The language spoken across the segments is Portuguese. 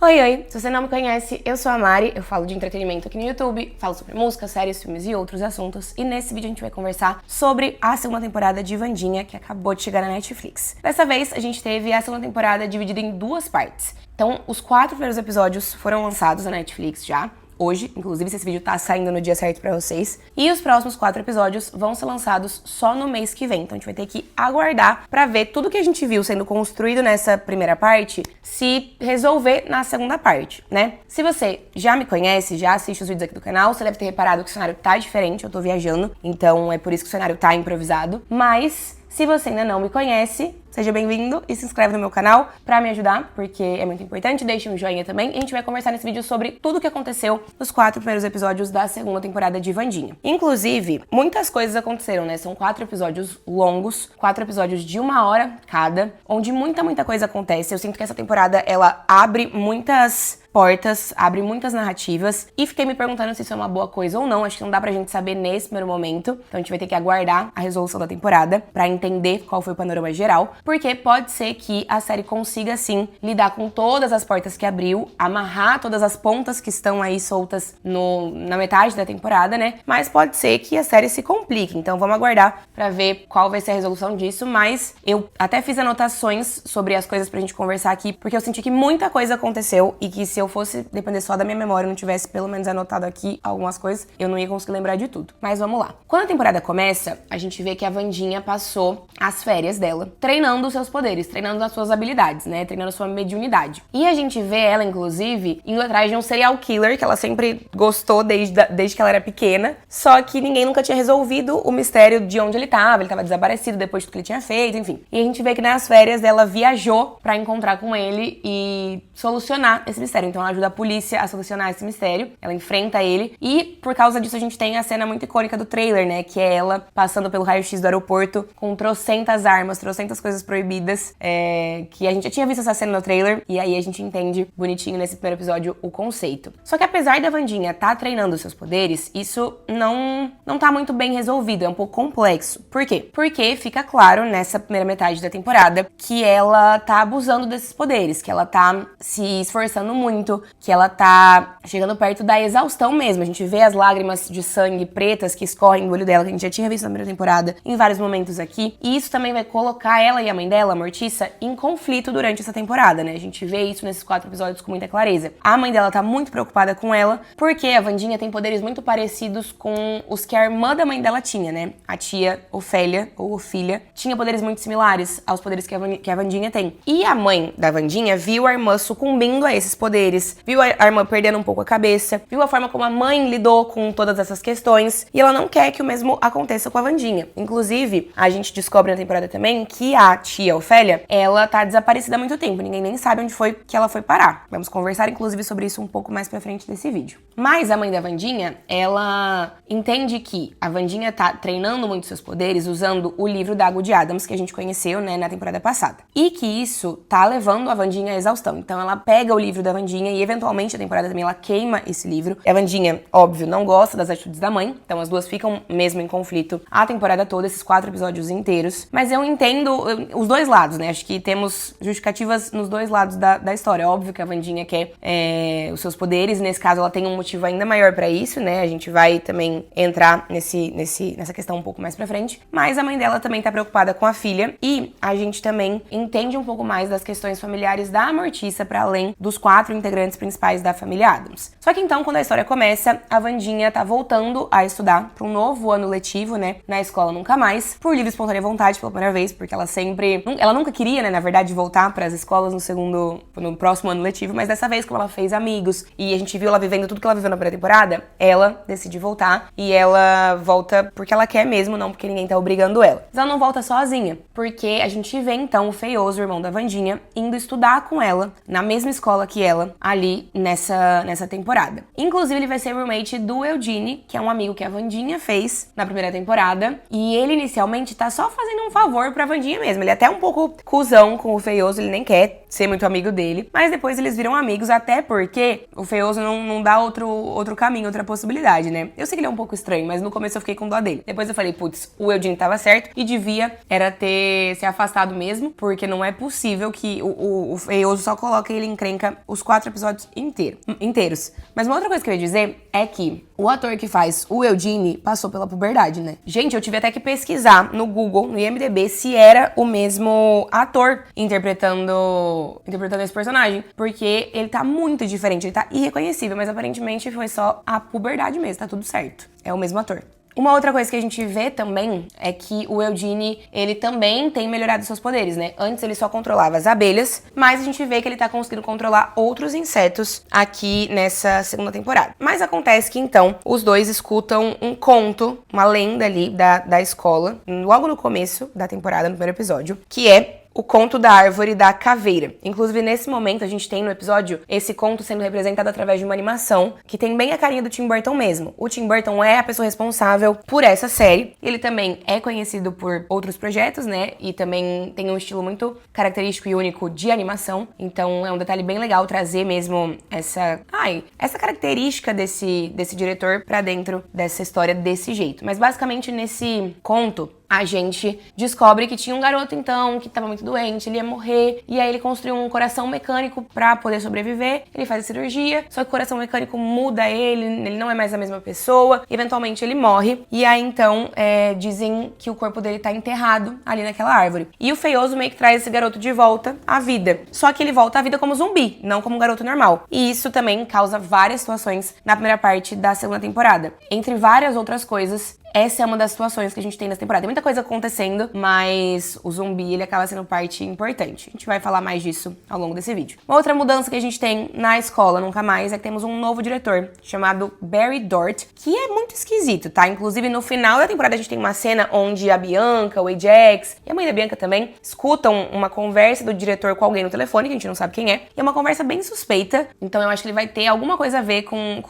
Oi, oi! Se você não me conhece, eu sou a Mari, eu falo de entretenimento aqui no YouTube, falo sobre música, séries, filmes e outros assuntos, e nesse vídeo a gente vai conversar sobre a segunda temporada de Wandinha, que acabou de chegar na Netflix. Dessa vez, a gente teve a segunda temporada dividida em duas partes. Então, os 4 primeiros episódios foram lançados na Netflix já, hoje, inclusive se esse vídeo tá saindo no dia certo pra vocês. E os próximos 4 episódios vão ser lançados só no mês que vem. Então a gente vai ter que aguardar pra ver tudo que a gente viu sendo construído nessa primeira parte se resolver na segunda parte, né? Se você já me conhece, já assiste os vídeos aqui do canal, você deve ter reparado que o cenário tá diferente, eu tô viajando, então é por isso que o cenário tá improvisado. Mas se você ainda não me conhece, seja bem-vindo e se inscreve no meu canal pra me ajudar, porque é muito importante. Deixe um joinha também. E a gente vai conversar nesse vídeo sobre tudo o que aconteceu nos 4 primeiros episódios da segunda temporada de Wandinha. Inclusive, muitas coisas aconteceram, né? São 4 episódios longos, 4 episódios de 1 hora cada, onde muita coisa acontece. Eu sinto que essa temporada, ela abre muitas portas, abre muitas narrativas, e fiquei me perguntando se isso é uma boa coisa ou não. Acho que não dá pra gente saber nesse primeiro momento, então a gente vai ter que aguardar a resolução da temporada pra entender qual foi o panorama geral, porque pode ser que a série consiga sim lidar com todas as portas que abriu, amarrar todas as pontas que estão aí soltas na metade da temporada, né? Mas pode ser que a série se complique, então vamos aguardar pra ver qual vai ser a resolução disso. Mas eu até fiz anotações sobre as coisas pra gente conversar aqui, porque eu senti que muita coisa aconteceu e que se eu fosse depender só da minha memória e não tivesse pelo menos anotado aqui algumas coisas, eu não ia conseguir lembrar de tudo. Mas vamos lá. Quando a temporada começa, a gente vê que a Wandinha passou as férias dela treinando os seus poderes, treinando as suas habilidades, né? Treinando a sua mediunidade. E a gente vê ela, inclusive, indo atrás de um serial killer que ela sempre gostou desde que ela era pequena, só que ninguém nunca tinha resolvido o mistério de onde ele tava desaparecido depois de tudo que ele tinha feito, enfim. E a gente vê que nas férias dela viajou pra encontrar com ele e solucionar esse mistério. Então ela ajuda a polícia a solucionar esse mistério, ela enfrenta ele, e por causa disso a gente tem a cena muito icônica do trailer, né, que é ela passando pelo raio-x do aeroporto com trocentas armas, trocentas coisas proibidas, que a gente já tinha visto essa cena no trailer, e aí a gente entende bonitinho nesse primeiro episódio o conceito. Só que apesar da Wandinha tá treinando os seus poderes, isso não tá muito bem resolvido, é um pouco complexo. Por quê? Porque fica claro nessa primeira metade da temporada que ela tá abusando desses poderes, que ela tá se esforçando muito, que ela tá chegando perto da exaustão mesmo. A gente vê as lágrimas de sangue pretas que escorrem do olho dela, que a gente já tinha visto na primeira temporada em vários momentos aqui. E isso também vai colocar ela e a mãe dela, a Mortiça, em conflito durante essa temporada, né? A gente vê isso nesses 4 episódios com muita clareza. A mãe dela tá muito preocupada com ela, porque a Wandinha tem poderes muito parecidos com os que a irmã da mãe dela tinha, né? A tia Ofélia, ou Ofília, tinha poderes muito similares aos poderes que a Wandinha tem. E a mãe da Wandinha viu a irmã sucumbindo a esses poderes, viu a irmã perdendo um pouco a cabeça, viu a forma como a mãe lidou com todas essas questões, e ela não quer que o mesmo aconteça com a Wandinha. Inclusive, a gente descobre na temporada também que a tia Ofélia, ela tá desaparecida há muito tempo, ninguém nem sabe onde foi que ela foi parar. Vamos conversar, inclusive, sobre isso um pouco mais pra frente desse vídeo. Mas a mãe da Wandinha, ela entende que a Wandinha tá treinando muito seus poderes usando o livro da Água de Adams, que a gente conheceu, né, na temporada passada. E que isso tá levando a Wandinha à exaustão. Então ela pega o livro da Wandinha e eventualmente a temporada também ela queima esse livro. A Wandinha, óbvio, não gosta das atitudes da mãe, então as duas ficam mesmo em conflito a temporada toda, esses 4 episódios inteiros. Mas eu entendo os dois lados, né? Acho que temos justificativas nos dois lados da história. Óbvio que a Wandinha quer os seus poderes, e nesse caso ela tem um motivo ainda maior pra isso, né? A gente vai também entrar nessa questão um pouco mais pra frente. Mas a mãe dela também tá preocupada com a filha, e a gente também entende um pouco mais das questões familiares da Mortiça pra além dos 4 integrantes principais da família Adams. Só que então, quando a história começa, a Wandinha tá voltando a estudar para um novo ano letivo, né, na escola Nunca Mais, por livre e espontânea vontade pela primeira vez, porque ela nunca queria, né, na verdade, voltar para as escolas no próximo ano letivo, mas dessa vez, como ela fez amigos e a gente viu ela vivendo tudo que ela viveu na primeira temporada, ela decide voltar, e ela volta porque ela quer mesmo, não porque ninguém tá obrigando ela. Mas ela não volta sozinha, porque a gente vê então o Feioso, o irmão da Wandinha, indo estudar com ela na mesma escola que ela, ali nessa temporada. Inclusive, ele vai ser roommate do Eugene, que é um amigo que a Wandinha fez na primeira temporada, e ele inicialmente tá só fazendo um favor pra Wandinha mesmo. Ele é até um pouco cuzão com o Feioso, ele nem quer ser muito amigo dele, mas depois eles viram amigos, até porque o Feioso não dá outro caminho, outra possibilidade, né? Eu sei que ele é um pouco estranho, mas no começo eu fiquei com dó dele. Depois eu falei, putz, o Eugene tava certo e devia era ter se afastado mesmo, porque não é possível que o Feioso só coloque ele em encrenca os 4 episódios inteiros. Mas uma outra coisa que eu ia dizer é que o ator que faz o Eugene passou pela puberdade, né? Gente, eu tive até que pesquisar no Google, no IMDb, se era o mesmo ator interpretando esse personagem, porque ele tá muito diferente, ele tá irreconhecível, mas aparentemente foi só a puberdade mesmo, tá tudo certo. É o mesmo ator. Uma outra coisa que a gente vê também é que o Eugene, ele também tem melhorado seus poderes, né? Antes ele só controlava as abelhas, mas a gente vê que ele tá conseguindo controlar outros insetos aqui nessa segunda temporada. Mas acontece que então os dois escutam um conto, uma lenda ali da escola, logo no começo da temporada, no primeiro episódio, que é o conto da árvore da caveira. Inclusive, nesse momento, a gente tem no episódio esse conto sendo representado através de uma animação que tem bem a carinha do Tim Burton mesmo. O Tim Burton é a pessoa responsável por essa série. Ele também é conhecido por outros projetos, né? E também tem um estilo muito característico e único de animação. Então, é um detalhe bem legal trazer mesmo essa característica desse diretor pra dentro dessa história desse jeito. Mas, basicamente, nesse conto, a gente descobre que tinha um garoto, então, que tava muito doente, ele ia morrer, e aí ele construiu um coração mecânico pra poder sobreviver, ele faz a cirurgia, só que o coração mecânico muda ele não é mais a mesma pessoa, eventualmente ele morre, e aí, então, dizem que o corpo dele tá enterrado ali naquela árvore. E o Feioso meio que traz esse garoto de volta à vida, só que ele volta à vida como zumbi, não como um garoto normal. E isso também causa várias situações na primeira parte da segunda temporada. Entre várias outras coisas, essa é uma das situações que a gente tem nessa temporada. Tem muita coisa acontecendo, mas o zumbi, ele acaba sendo parte importante. A gente vai falar mais disso ao longo desse vídeo. Uma outra mudança que a gente tem na escola, nunca mais, é que temos um novo diretor, chamado Barry Dort, que é muito esquisito, tá? Inclusive, no final da temporada, a gente tem uma cena onde a Bianca, o Ajax e a mãe da Bianca também escutam uma conversa do diretor com alguém no telefone, que a gente não sabe quem é. E é uma conversa bem suspeita, então eu acho que ele vai ter alguma coisa a ver com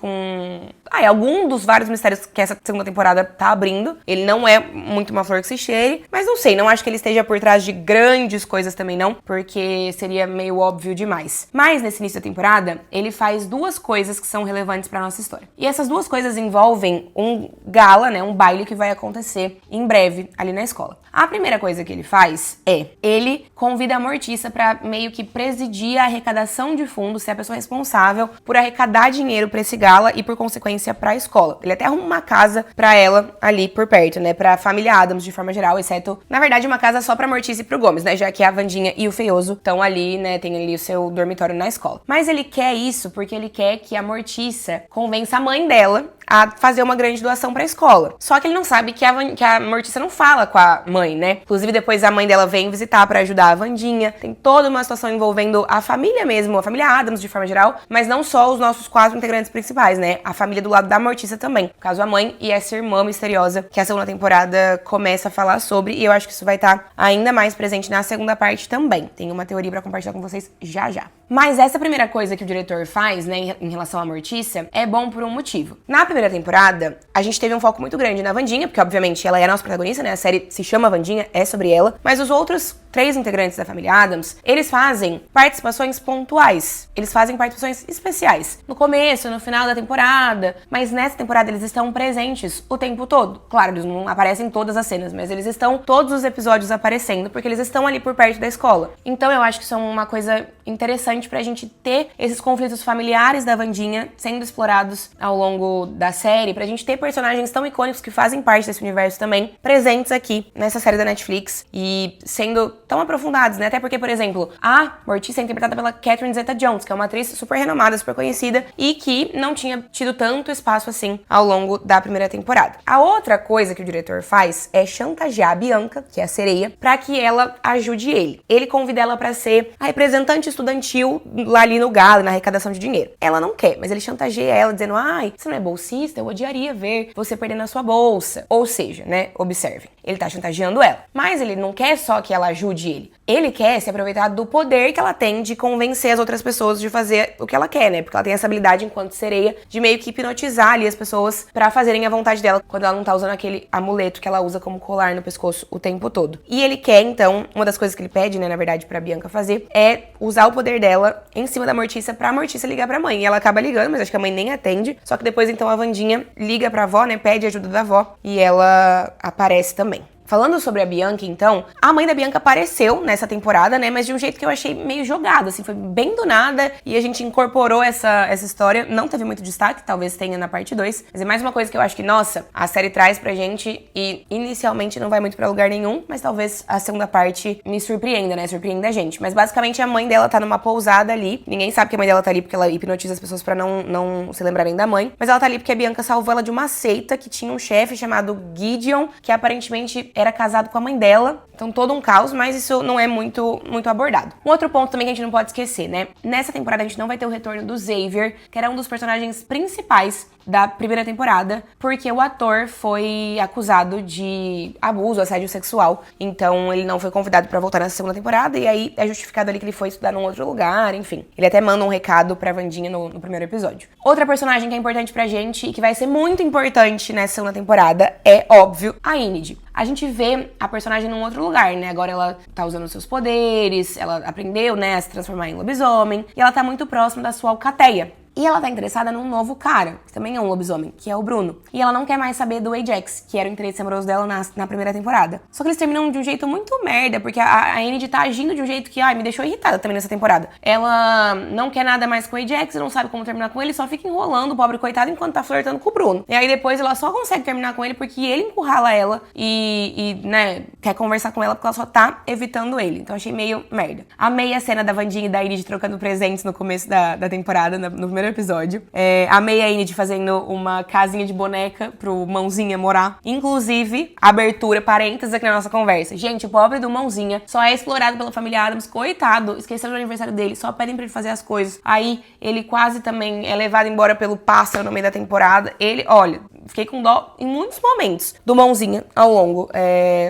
algum dos vários mistérios que essa segunda temporada tá abrindo. Ele não é muito uma flor que se cheire, mas não sei, não acho que ele esteja por trás de grandes coisas também não, porque seria meio óbvio demais. Mas nesse início da temporada, ele faz 2 coisas que são relevantes pra nossa história. E essas 2 coisas envolvem um gala, né, um baile que vai acontecer em breve ali na escola. A primeira coisa que ele faz é, ele convida a Mortiça pra meio que presidir a arrecadação de fundos, ser a pessoa responsável por arrecadar dinheiro pra esse gala e, por consequência, pra escola. Ele até arruma uma casa pra ela ali por perto, né, pra família Addams de forma geral, exceto, na verdade, uma casa só pra Mortiça e pro Gomes, né, já que a Wandinha e o Feioso estão ali, né, tem ali o seu dormitório na escola. Mas ele quer isso porque ele quer que a Mortiça convença a mãe dela a fazer uma grande doação pra escola. Só que ele não sabe que a Mortiça não fala com a mãe, né? Inclusive, depois a mãe dela vem visitar pra ajudar a Wandinha. Tem toda uma situação envolvendo a família mesmo, a família Addams de forma geral, mas não só os nossos 4 integrantes principais, né? A família do lado da Mortiça também. No caso, a mãe e essa irmã misteriosa que a segunda temporada começa a falar sobre, e eu acho que isso vai estar ainda mais presente na segunda parte também. Tenho uma teoria pra compartilhar com vocês já já. Mas essa primeira coisa que o diretor faz, né, em relação à Mortiça, é bom por um motivo. Na primeira temporada, a gente teve um foco muito grande na Wandinha, porque obviamente ela é a nossa protagonista, né? A série se chama Wandinha, é sobre ela. Mas os outros 3 integrantes da família Addams, eles fazem participações pontuais. Eles fazem participações especiais. No começo, no final da temporada. Mas nessa temporada eles estão presentes o tempo todo. Claro, eles não aparecem em todas as cenas, mas eles estão todos os episódios aparecendo, porque eles estão ali por perto da escola. Então eu acho que isso é uma coisa interessante pra gente ter esses conflitos familiares da Wandinha sendo explorados ao longo da série, pra gente ter personagens tão icônicos que fazem parte desse universo também, presentes aqui nessa série da Netflix e sendo tão aprofundados, né? Até porque, por exemplo, a Mortiça é interpretada pela Catherine Zeta-Jones, que é uma atriz super renomada, super conhecida e que não tinha tido tanto espaço assim ao longo da primeira temporada. A outra coisa que o diretor faz é chantagear a Bianca, que é a sereia, pra que ela ajude ele. Ele convida ela pra ser a representante estudantil lá ali no gala, na arrecadação de dinheiro. Ela não quer, mas ele chantageia ela dizendo: ai, você não é bolsista? Eu odiaria ver você perdendo a sua bolsa. Ou seja, né, observem, ele tá chantageando ela. Mas ele não quer só que ela ajude ajude ele. Ele quer se aproveitar do poder que ela tem de convencer as outras pessoas de fazer o que ela quer, né? Porque ela tem essa habilidade enquanto sereia de meio que hipnotizar ali as pessoas pra fazerem a vontade dela quando ela não tá usando aquele amuleto que ela usa como colar no pescoço o tempo todo. E ele quer, então, uma das coisas que ele pede, né, na verdade, pra Bianca fazer, é usar o poder dela em cima da Mortícia pra Mortícia ligar pra mãe. E ela acaba ligando, mas acho que a mãe nem atende. Só que depois, então, a Wandinha liga pra avó, né, pede ajuda da avó e ela aparece também. Falando sobre a Bianca, então, a mãe da Bianca apareceu nessa temporada, né? Mas de um jeito que eu achei meio jogado, assim, foi bem do nada. E a gente incorporou essa história. Não teve muito destaque, talvez tenha na parte 2. Mas é mais uma coisa que eu acho que, nossa, a série traz pra gente e inicialmente não vai muito pra lugar nenhum. Mas talvez a segunda parte me surpreenda, né? Surpreenda a gente. Mas basicamente a mãe dela tá numa pousada ali. Ninguém sabe que a mãe dela tá ali porque ela hipnotiza as pessoas pra não se lembrarem da mãe. Mas ela tá ali porque a Bianca salvou ela de uma seita que tinha um chefe chamado Gideon, que aparentemente era casado com a mãe dela, então todo um caos, mas isso não é muito abordado. Um outro ponto também que a gente não pode esquecer, né? Nessa temporada a gente não vai ter o retorno do Xavier, que era um dos personagens principais da primeira temporada, porque o ator foi acusado de abuso, assédio sexual, então ele não foi convidado pra voltar nessa segunda temporada, e aí é justificado ali que ele foi estudar num outro lugar, enfim. Ele até manda um recado pra Wandinha no primeiro episódio. Outra personagem que é importante pra gente e que vai ser muito importante nessa segunda temporada é, óbvio, a Enid. A gente vê a personagem num outro lugar, né? Agora ela tá usando seus poderes, ela aprendeu, né, a se transformar em lobisomem, e ela tá muito próxima da sua alcateia. E ela tá interessada num novo cara, que também é um lobisomem, que é o Bruno. E ela não quer mais saber do Ajax, que era o interesse amoroso dela na primeira temporada. Só que eles terminam de um jeito muito merda, porque a Enid tá agindo de um jeito que, me deixou irritada também nessa temporada. Ela não quer nada mais com o Ajax, não sabe como terminar com ele, só fica enrolando o pobre coitado enquanto tá flertando com o Bruno. E aí depois ela só consegue terminar com ele porque ele encurrala ela e né, quer conversar com ela porque ela só tá evitando ele. Então achei meio merda. Amei a cena da Wandinha e da Enid trocando presentes no começo da temporada, no primeiro episódio. Amei a Enid fazendo uma casinha de boneca pro Mãozinha morar. Inclusive, abertura, parênteses aqui na nossa conversa. Gente, o pobre do Mãozinha só é explorado pela família Addams. Coitado, esqueceram do aniversário dele. Só pedem pra ele fazer as coisas. Aí, ele quase também é levado embora pelo pássaro no meio da temporada. Olha, fiquei com dó em muitos momentos do Mãozinha ao longo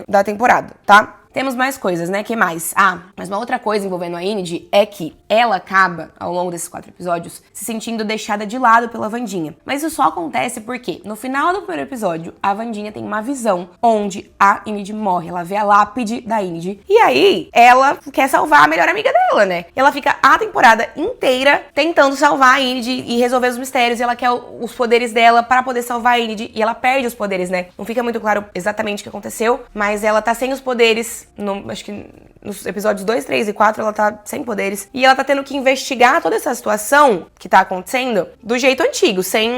da temporada, tá? Temos mais coisas, né? Que mais? Mas uma outra coisa envolvendo a Enid é que ela acaba, ao longo desses 4 episódios, se sentindo deixada de lado pela Wandinha. Mas isso só acontece porque, no final do primeiro episódio, a Wandinha tem uma visão onde a Enid morre. Ela vê a lápide da Enid. E aí, ela quer salvar a melhor amiga dela, né? Ela fica a temporada inteira tentando salvar a Enid e resolver os mistérios. E ela quer os poderes dela para poder salvar a Enid. E ela perde os poderes, né? Não fica muito claro exatamente o que aconteceu, mas ela tá sem os poderes. Acho que nos episódios 2, 3 e 4 ela tá sem poderes. E ela tá tendo que investigar toda essa situação que tá acontecendo do jeito antigo, sem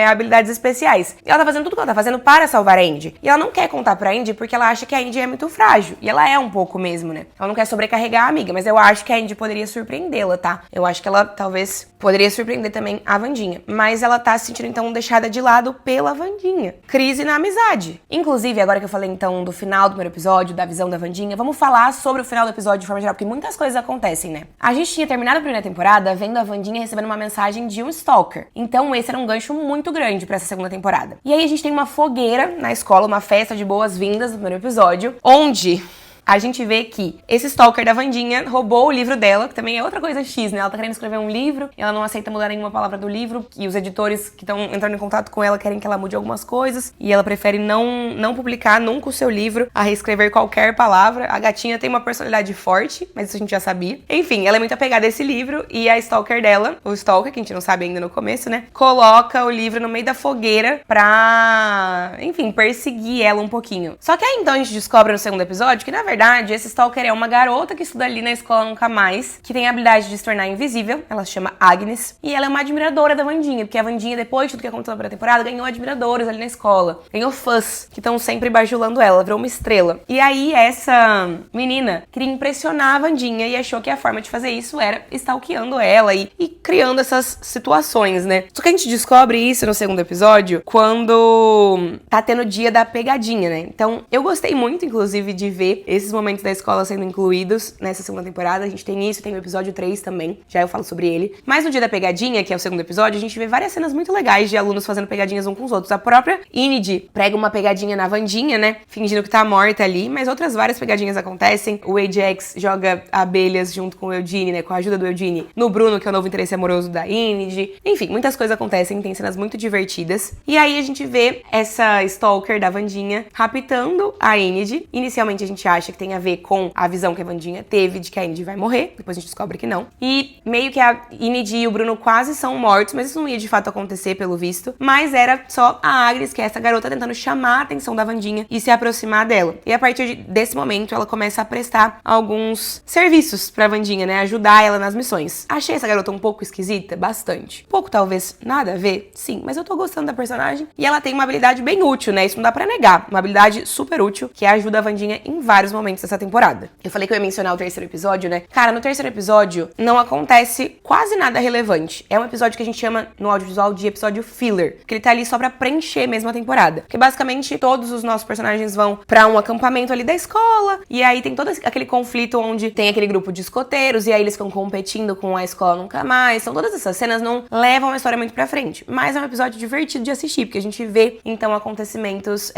habilidades especiais. E ela tá fazendo tudo que ela tá fazendo para salvar a Enid. E ela não quer contar pra Enid porque ela acha que a Enid é muito frágil. E ela é um pouco mesmo, né? Ela não quer sobrecarregar a amiga, mas eu acho que a Enid poderia surpreendê-la, tá? Eu acho que ela talvez poderia surpreender também a Wandinha. Mas ela tá se sentindo então deixada de lado pela Wandinha. Crise na amizade. Inclusive, agora que eu falei então do final do primeiro episódio, da visão da Wandinha, vamos falar sobre o final do episódio de forma geral, porque muitas coisas acontecem, né? A gente tinha terminado a primeira temporada vendo a Wandinha recebendo uma mensagem de um stalker. Então esse era um gancho muito grande pra essa segunda temporada. E aí a gente tem uma fogueira na escola, uma festa de boas-vindas no primeiro episódio, onde a gente vê que esse stalker da Wandinha roubou o livro dela, que também é outra coisa X, né? Ela tá querendo escrever um livro, e ela não aceita mudar nenhuma palavra do livro, e os editores que estão entrando em contato com ela querem que ela mude algumas coisas, e ela prefere não publicar nunca o seu livro, a reescrever qualquer palavra. A gatinha tem uma personalidade forte, mas isso a gente já sabia. Enfim, ela é muito apegada a esse livro, e a stalker dela, o stalker, que a gente não sabe ainda no começo, né? Coloca o livro no meio da fogueira pra, enfim, perseguir ela um pouquinho. Só que aí então a gente descobre no segundo episódio que, na verdade, esse stalker é uma garota que estuda ali na escola Nunca Mais, que tem a habilidade de se tornar invisível. Ela se chama Agnes, e ela é uma admiradora da Wandinha, porque a Wandinha, depois de tudo que aconteceu na primeira temporada, ganhou admiradores ali na escola. Ganhou fãs que estão sempre bajulando ela, ela virou uma estrela. E aí essa menina queria impressionar a Wandinha e achou que a forma de fazer isso era stalkeando ela e criando essas situações, né? Só que a gente descobre isso no segundo episódio quando tá tendo o dia da pegadinha, né? Então eu gostei muito, inclusive, de ver esse desses momentos da escola sendo incluídos nessa segunda temporada. A gente tem isso, tem o episódio 3 também, já eu falo sobre ele. Mas no dia da pegadinha, que é o segundo episódio, a gente vê várias cenas muito legais de alunos fazendo pegadinhas uns com os outros. A própria Inid prega uma pegadinha na Wandinha, né, fingindo que tá morta ali, mas outras várias pegadinhas acontecem. O Ajax joga abelhas junto com o Eugene, né, com a ajuda do Eugene, no Bruno, que é o novo interesse amoroso da Inid. Enfim, muitas coisas acontecem, tem cenas muito divertidas. E aí a gente vê essa stalker da Wandinha raptando a Inid. Inicialmente a gente acha que tem a ver com a visão que a Wandinha teve de que a Inid vai morrer, depois a gente descobre que não. E meio que a Inid e o Bruno quase são mortos, mas isso não ia de fato acontecer pelo visto. Mas era só a Agnes, que é essa garota, tentando chamar a atenção da Wandinha e se aproximar dela. E a partir desse momento ela começa a prestar alguns serviços pra Wandinha, né, ajudar ela nas missões. Achei essa garota um pouco esquisita, bastante. Pouco talvez nada a ver, sim, mas eu tô gostando da personagem e ela tem uma habilidade bem útil, né, isso não dá pra negar. Uma habilidade super útil que ajuda a Wandinha em vários momentos dessa temporada. Eu falei que eu ia mencionar o terceiro episódio, né? Cara, no terceiro episódio não acontece quase nada relevante. É um episódio que a gente chama no audiovisual de episódio filler, porque ele tá ali só pra preencher mesmo a temporada. Porque basicamente todos os nossos personagens vão pra um acampamento ali da escola, e aí tem todo aquele conflito onde tem aquele grupo de escoteiros, e aí eles ficam competindo com a escola nunca mais. Então todas essas cenas não levam a história muito pra frente. Mas é um episódio divertido de assistir, porque a gente vê, então, acontecimentos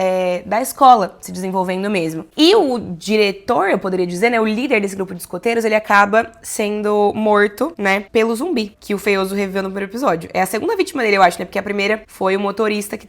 da escola se desenvolvendo mesmo. E o diretor, eu poderia dizer, né, o líder desse grupo de escoteiros, ele acaba sendo morto, né, pelo zumbi, que o Feioso reviveu no primeiro episódio. É a segunda vítima dele, eu acho, né, porque a primeira foi o motorista que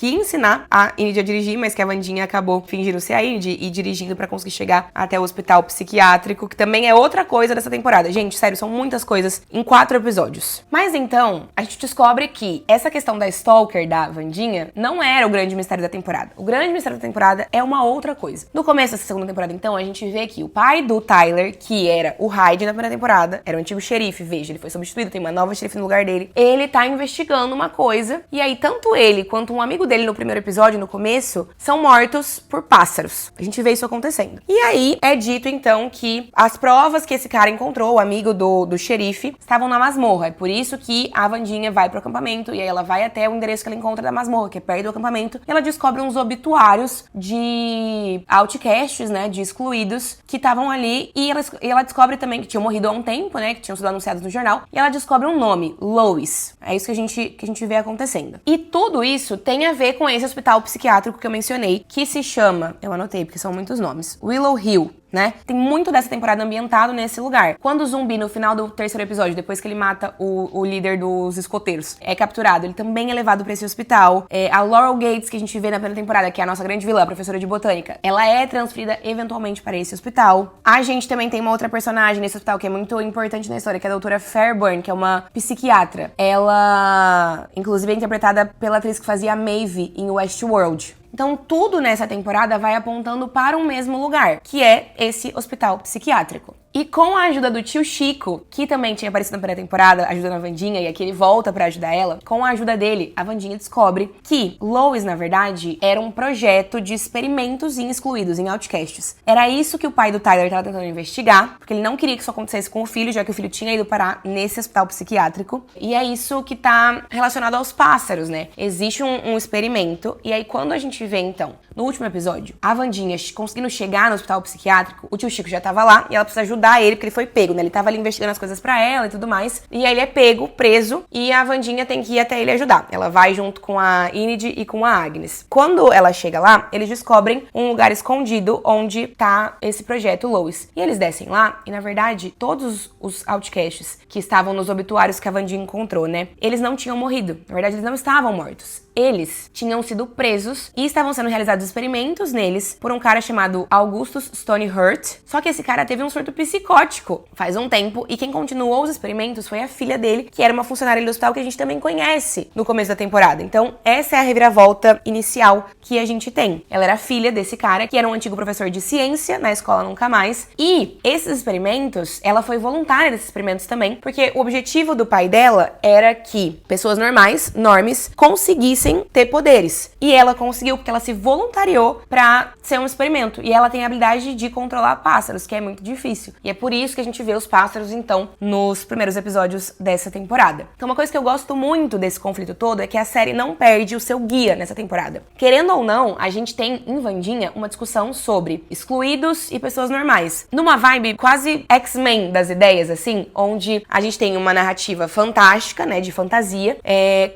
ia ensinar a Inid a dirigir, mas que a Wandinha acabou fingindo ser a Inid e dirigindo pra conseguir chegar até o hospital psiquiátrico, que também é outra coisa dessa temporada. Gente, sério, são muitas coisas em 4 episódios. Mas então, a gente descobre que essa questão da stalker da Wandinha não era o grande mistério da temporada. O grande mistério da temporada é uma outra coisa. No começo dessa segunda temporada, então, a gente vê que o pai do Tyler, que era o Hyde na primeira temporada, era o antigo xerife, veja, ele foi substituído, tem uma nova xerife no lugar dele. Ele tá investigando uma coisa, e aí tanto ele quanto um amigo dele no primeiro episódio, no começo, são mortos por pássaros. A gente vê isso acontecendo. E aí é dito, então, que as provas que esse cara encontrou, o amigo do xerife, estavam na masmorra. É por isso que a Wandinha vai pro acampamento, e aí ela vai até o endereço que ela encontra da masmorra, que é perto do acampamento, e ela descobre uns obituários de outcasts, né, de excluídos, que estavam ali, e ela descobre também que tinham morrido há um tempo, né, que tinham sido anunciados no jornal, e ela descobre um nome, Lois. É isso que a gente vê acontecendo. E tudo isso tem a ver com esse hospital psiquiátrico que eu mencionei, que se chama, eu anotei porque são muitos nomes, Willow Hill, né? Tem muito dessa temporada ambientado nesse lugar. Quando o zumbi, no final do terceiro episódio, depois que ele mata o líder dos escoteiros, é capturado, ele também é levado pra esse hospital. A Laurel Gates, que a gente vê na primeira temporada, que é a nossa grande vilã, a professora de botânica, ela é transferida eventualmente para esse hospital. A gente também tem uma outra personagem nesse hospital que é muito importante na história, que é a doutora Fairburn, que é uma psiquiatra. Ela, inclusive, é interpretada pela atriz que fazia a Maeve em Westworld. Então, tudo nessa temporada vai apontando para um mesmo lugar, que é esse hospital psiquiátrico. E com a ajuda do tio Chico, que também tinha aparecido na primeira temporada, ajudando a Wandinha, e aqui ele volta pra ajudar ela, com a ajuda dele, a Wandinha descobre que Lois, na verdade, era um projeto de experimentos em excluídos, em outcasts. Era isso que o pai do Tyler estava tentando investigar, porque ele não queria que isso acontecesse com o filho, já que o filho tinha ido parar nesse hospital psiquiátrico. E é isso que tá relacionado aos pássaros, né? Existe um experimento, e aí quando a gente vê, então, no último episódio, a Wandinha conseguindo chegar no hospital psiquiátrico, o tio Chico já tava lá, e ela precisa ajudar ele, porque ele foi pego, né? Ele tava ali investigando as coisas pra ela e tudo mais. E aí ele é pego, preso, e a Wandinha tem que ir até ele ajudar. Ela vai junto com a Inid e com a Agnes. Quando ela chega lá, eles descobrem um lugar escondido onde tá esse projeto Lois. E eles descem lá, e na verdade, todos os outcasts que estavam nos obituários que a Wandinha encontrou, né? Eles não tinham morrido. Na verdade, eles não estavam mortos. Eles tinham sido presos e estavam sendo realizados experimentos neles por um cara chamado Augustus Stonehurt. Só que esse cara teve um surto psicótico faz um tempo, e quem continuou os experimentos foi a filha dele, que era uma funcionária do hospital que a gente também conhece no começo da temporada. Então, essa é a reviravolta inicial que a gente tem. Ela era filha desse cara, que era um antigo professor de ciência na escola Nunca Mais. E esses experimentos, ela foi voluntária desses experimentos também, porque o objetivo do pai dela era que pessoas normais, normes, conseguissem ter poderes. E ela conseguiu, porque ela se voluntou voluntariou pra ser um experimento. E ela tem a habilidade de controlar pássaros, que é muito difícil. E é por isso que a gente vê os pássaros, então, nos primeiros episódios dessa temporada. Então, uma coisa que eu gosto muito desse conflito todo é que a série não perde o seu guia nessa temporada. Querendo ou não, a gente tem em Wandinha uma discussão sobre excluídos e pessoas normais. Numa vibe quase X-Men das ideias, assim, onde a gente tem uma narrativa fantástica, né, de fantasia,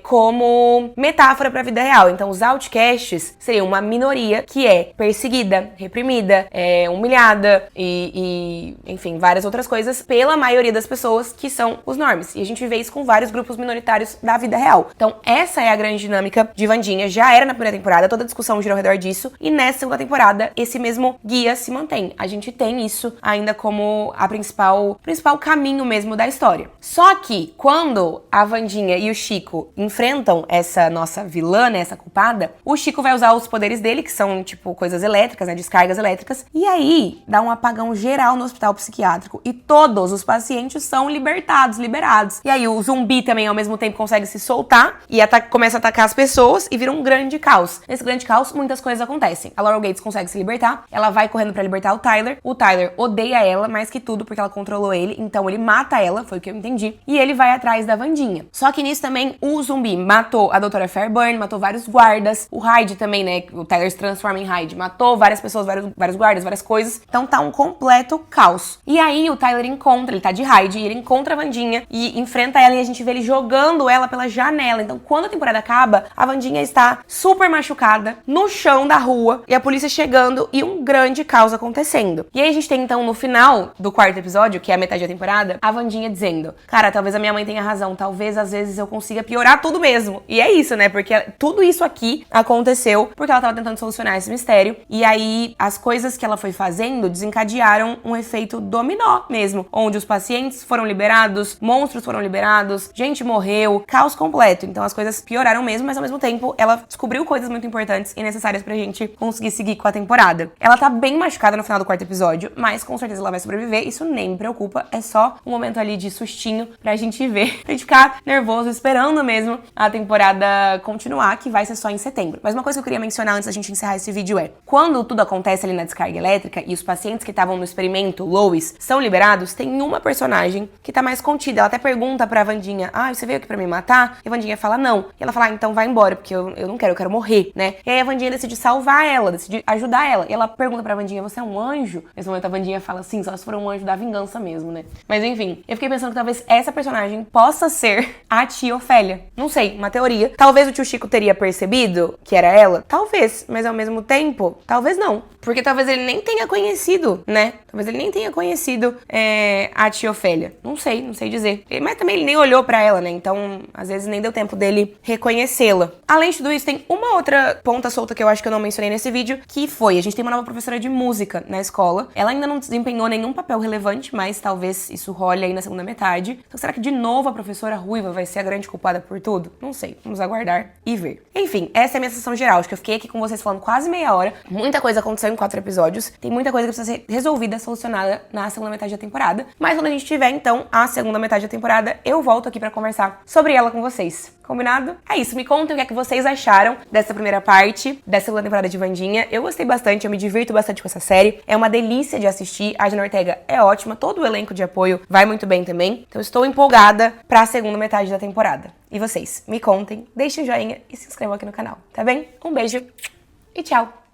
como metáfora pra vida real. Então, os outcasts seriam uma minoria que é perseguida, reprimida, humilhada enfim, várias outras coisas pela maioria das pessoas que são os normies. E a gente vê isso com vários grupos minoritários da vida real. Então, essa é a grande dinâmica de Wandinha. Já era na primeira temporada, toda a discussão gira ao redor disso. E nessa segunda temporada, esse mesmo guia se mantém. A gente tem isso ainda como a principal caminho mesmo da história. Só que, quando a Wandinha e o Chico enfrentam essa nossa vilã, né, essa culpada, o Chico vai usar os poderes dele, que são, tipo, coisas elétricas, né, descargas elétricas, e aí dá um apagão geral no hospital psiquiátrico e todos os pacientes são liberados. E aí o zumbi também, ao mesmo tempo, consegue se soltar e começa a atacar as pessoas e vira um grande caos. Nesse grande caos, muitas coisas acontecem. A Laurel Gates consegue se libertar, ela vai correndo pra libertar o Tyler odeia ela mais que tudo porque ela controlou ele, então ele mata ela, foi o que eu entendi, e ele vai atrás da Wandinha. Só que nisso também o zumbi matou a Doutora Fairburn, matou vários guardas, o Hyde também, né, o Tyler se transforma em Hyde, matou várias pessoas, vários guardas, várias coisas, então tá um completo caos. E aí o Tyler ele tá de Hyde, e ele encontra a Wandinha e enfrenta ela e a gente vê ele jogando ela pela janela. Então quando a temporada acaba, a Wandinha está super machucada, no chão da rua, e a polícia chegando e um grande caos acontecendo. E aí a gente tem então no final do quarto episódio, que é a metade da temporada, a Wandinha dizendo: cara, talvez a minha mãe tenha razão, talvez às vezes eu consiga piorar tudo mesmo. E é isso, né? Porque tudo isso aqui aconteceu porque ela tava tentando solucionar esse mistério. E aí as coisas que ela foi fazendo desencadearam um efeito dominó mesmo, onde os pacientes foram liberados, monstros foram liberados, gente morreu, caos completo. Então as coisas pioraram mesmo, mas ao mesmo tempo ela descobriu coisas muito importantes e necessárias pra gente conseguir seguir com a temporada. Ela tá bem machucada no final do quarto episódio, mas com certeza ela vai sobreviver, isso nem me preocupa, é só um momento ali de sustinho pra gente ver, pra gente ficar nervoso esperando mesmo a temporada continuar, que vai ser só em setembro. Mas uma coisa que eu queria mencionar antes da gente encerrar esse vídeo é: quando tudo acontece ali na descarga elétrica e os pacientes que estavam no experimento, Lois, são liberados, tem uma personagem que tá mais contida. Ela até pergunta pra Wandinha: você veio aqui pra me matar? E a Wandinha fala não. E ela fala: então vai embora, porque eu não quero, eu quero morrer, né? E aí a Wandinha decide salvar ela, decide ajudar ela. E ela pergunta pra Wandinha: você é um anjo? Nesse momento a Wandinha fala: sim, só se for um anjo da vingança mesmo, né? Mas enfim, eu fiquei pensando que talvez essa personagem possa ser a tia Ofélia. Não sei, uma teoria. Talvez o tio Chico teria percebido que era ela? Talvez, mas ao mesmo tempo, talvez não. Porque talvez ele nem tenha conhecido, né? Talvez ele nem tenha conhecido a tia Ofélia. Não sei dizer. Mas também ele nem olhou pra ela, né? Então, às vezes nem deu tempo dele reconhecê-la. Além de tudo isso, tem uma outra ponta solta que eu acho que eu não mencionei nesse vídeo, que foi: a gente tem uma nova professora de música na escola. Ela ainda não desempenhou nenhum papel relevante, mas talvez isso role aí na segunda metade. Então, será que de novo a professora ruiva vai ser a grande culpada por tudo? Não sei. Vamos aguardar e ver. Enfim, essa é a minha sessão geral. Acho que eu fiquei aqui com vocês falando quase meia hora. Muita coisa aconteceu em 4 episódios. Tem muita coisa que precisa ser resolvida, solucionada na segunda metade da temporada. Mas quando a gente tiver, então, a segunda metade da temporada, eu volto aqui pra conversar sobre ela com vocês. Combinado? É isso, me contem o que é que vocês acharam dessa primeira parte, dessa segunda temporada de Wandinha. Eu gostei bastante, eu me divirto bastante com essa série. É uma delícia de assistir, a Jenna Ortega é ótima, todo o elenco de apoio vai muito bem também. Então estou empolgada pra segunda metade da temporada. E vocês, me contem, deixem um joinha e se inscrevam aqui no canal, tá bem? Um beijo e tchau!